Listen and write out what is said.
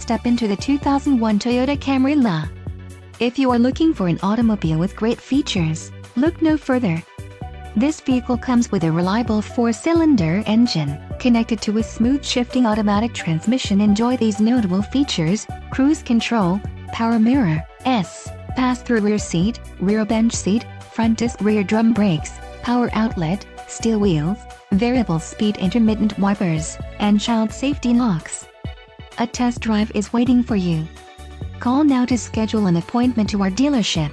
step into the 2001 Toyota Camry LA. If you are looking for an automobile with great features, look no further. This vehicle comes with a reliable 4-cylinder engine, connected to a smooth shifting automatic transmission. Enjoy these notable features: cruise control, power mirror, pass-through rear seat, rear bench seat, front disc rear drum brakes, power outlet, steel wheels, variable speed intermittent wipers, and child safety locks. A test drive is waiting for you. Call now to schedule an appointment to our dealership.